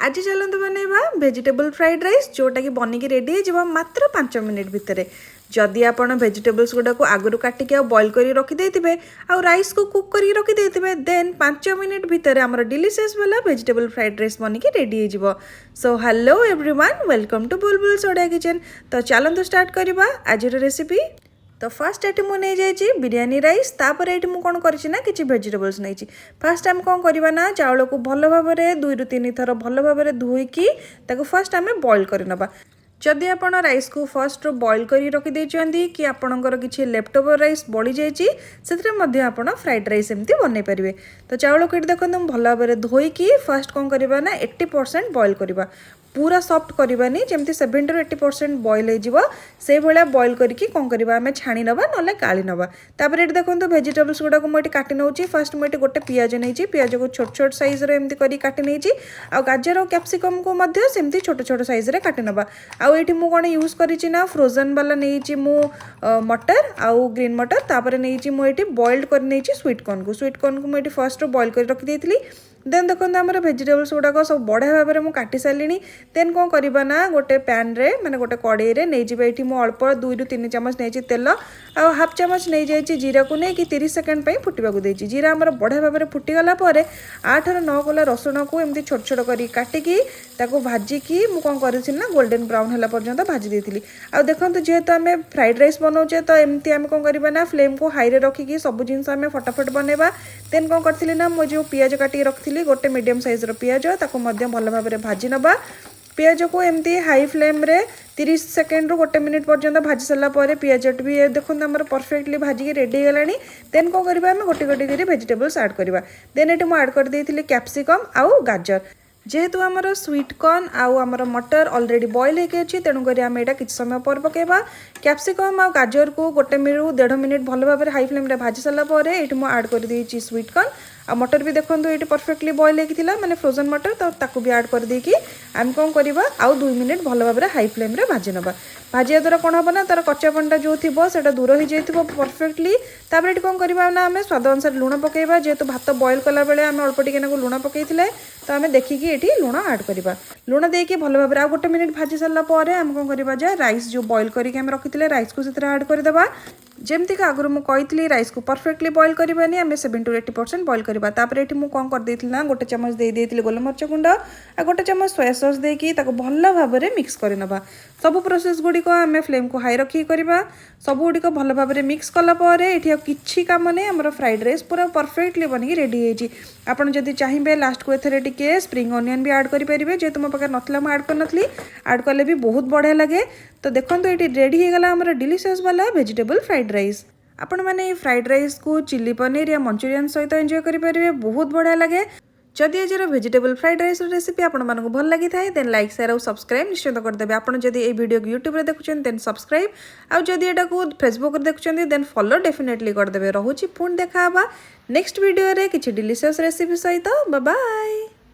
आज चलते बनैबा vegetable fried rice जोटा कि बनिकी रेडी हो मात्र 5 मिनिट भितर। जदि आप वेजिटेबल्स गुड़ा को आगु काटिक बॉइल कर रखिदे आउ राइस को कुक कर रखिदे देन 5 मिनिट भितर आमर डिलीशियस वाला वेजिटेबल फ्राइड राइस बनिकी रेडी हो। So hello everyone, welcome to Bulbul Odia kitchen. तो चलते स्टार्ट करवा आज रेसिपी। तो फास्ट ये मुझे बिरयानी राइस तापर ये मुझे कौन करना कि वेजिटेबल्स नहीं। फास्ट आम कौन करवा ना चाउल को भल भाव 2 ରୁ 3 थर भल भाव धोईकी फास्ट आम बॉइल करनबा। जदि आप राइस को फर्स्ट बॉइल कर रखिदे कि आपणकर किसी लेफ्ट ओवर राइस बढ़ी जाइए आप फ्राइड राइस एमती बनई पारे। तो चाउल को देखो भल भाव धोईकी फास्ट कौन करवा ना 80% बॉइल करवा, पूरा सॉफ्ट करवानी जमती 70 ରୁ 80% बॉइल से भाया बॉइल करके कौन करवा आम छाणी नवा ना गाड़ी नवा। तापर ये देखो वेजिटेबल्स गुड़ा को मुझे काटि नौ। फास्ट मुझे गोटे पियाज नहीं, पियाज को छोट छोट साइज एमती कर काटि नहीं। आ गाजर और कैप्सिकम को सेमती छोट छोट साइज रे काटि नवा। आउ ये मुझे कौन यूज करना फ्रोजन वाला नहीं मटर आउ ग्रीन मटर। तापर नहीं मुझे बॉइल्ड कर नहीं स्वीट कॉर्न को मुझे फर्स्ट बॉइल कर रखी थी। देन देखो आम वेजिटेबल्स गुड़ाक सब बढ़िया भाव में काटि सारे। देन कौन करवा ना गोटे पैन रे माने गोटे कड़े नहीं ये मुझे अल्प 2 ରୁ 3 ଚାମଚ नहीं तेल आ हाफ चामच नहीं जाइए जीरा को नहीं कि 30 सेकेंड फुटवा देती। जीरा आम बढ़िया भाव में फुटीगला 8 ରୁ 9 कला रसुण को एमती छोट छोट कर काटिकी भाजिकी मुझे कौन कर गोल्डन ब्राउन है पर्यंत भाजी देती। आ देखो जेहेतु आम फ्राइड राइस बनाऊे तो एमती आम कौन करवा ना फ्लेम को हाई रे रखिकी सब जिनस आम फटाफट बनवा। देन कौन करी ना मुझे जो पियाज काटिक रखी गोटे मीडियम साइज पियाज भल भाव में भाजी नवा। पियाज को एमती हाई फ्लेम रे 30 सेकेंड ରୁ 1 मिनिट पर्यंत भाजी सारा पियाज भी देखो आम परफेक्टली भाजिकी रेडी गलानी। देन कौन करवा आम गोटे गोटे कर वेजिटेबल्स ऐड करवा। देन ये मुझे ऐड कर देती कैप्सिकम आउ गाजर। जेहेतु आमर स्वीट कॉर्न आउ आमर मटर ऑलरेडी बॉइल होगी तेणुक आम यहाँ किसी समय पर पकेबा। कैप्सिकम आ गाजर को 1 ରୁ 1.5 मिनिट भल भाव में हाई फ्लेम रे भाजी सारा ये मुझे ऐड कर देती स्वीट कॉर्न आ मटर भी देखो ये परफेक्टली बॉइल होता माने फ्रोजन मटर तो ताकू भी ऐड कर देकी आम कौन करवा आउ 2 मिनिट भल भाव में हाई फ्लेम रे भाजी नवा। भाजिया द्वारा कौन हम ना तार कच्चापनटा जो थी से दूर हो जाए परफेक्टली। तापर ये कौन करवा ना आम स्वाद अनुसार लुण पकेबा। जेहेतु भात बॉइल कला बेले आम अल्प टिके लुण पकई तो आम देखिकी ये लुण ऐड करवा। लुण देके भल भाव में आउ 1 मिनिट भाजी सारापर आम कौन करवा राइस जो बॉइल करके आम रखी राइस को ऐड करदेवा। जमती कि आगुरी मुझे राइस को परफेक्टली बॉइल करवानी आम 70 ରୁ 80% बॉइल करवा। तापर ये मुझे कौन कर देती ना गोटे चामच दे गोलमरिच गुंड आ गोटे चामच सोया सॉस देकी भल भाव में मिक्स करनवा। सब प्रोसेस गुड़िक आम फ्लेम को हाई रखी करवा। सब गुड़िक भल भाव में मिक्स कलापर ये किसी काम नहीं आम फ्राइड राइस पूरा परफेक्टली बनिकी रेडी होती। आपड़ जदि चाहिए लास्ट को एथरे टिके स्प्रिंग अनियन भी ऐड करेंगे जेहेतु मो पाखे नथला ऐड करनी ऐड कले भी बहुत बढ़िया लगे। तो देखो ये रेडी होगला आम डिलीशियस वाला वेजिटेबल फ्राइड राइस। आपण मैंने फ्राइड राइस को चिल्ली पनीर या मंचूरियन सहित एंजॉय करेंगे, बहुत बढ़िया लगे। जदि आज वेजिटेबल फ्राइड राइस रेसिपी आपको भल लगी थाए देन लाइक शेयर और सब्सक्राइब निश्चित करदेवे। आप जदि ये वीडियो को यूट्यूब देखुं देन सब्सक्राइब आउ जदि एटा को फेसबुक देखुं देन फॉलो डेफिनेटली करदेवे। रोची पुणी देखा नेक्स्ट वीडियो रे किछि डिलीशियस रेसिपी सहित। Bye bye.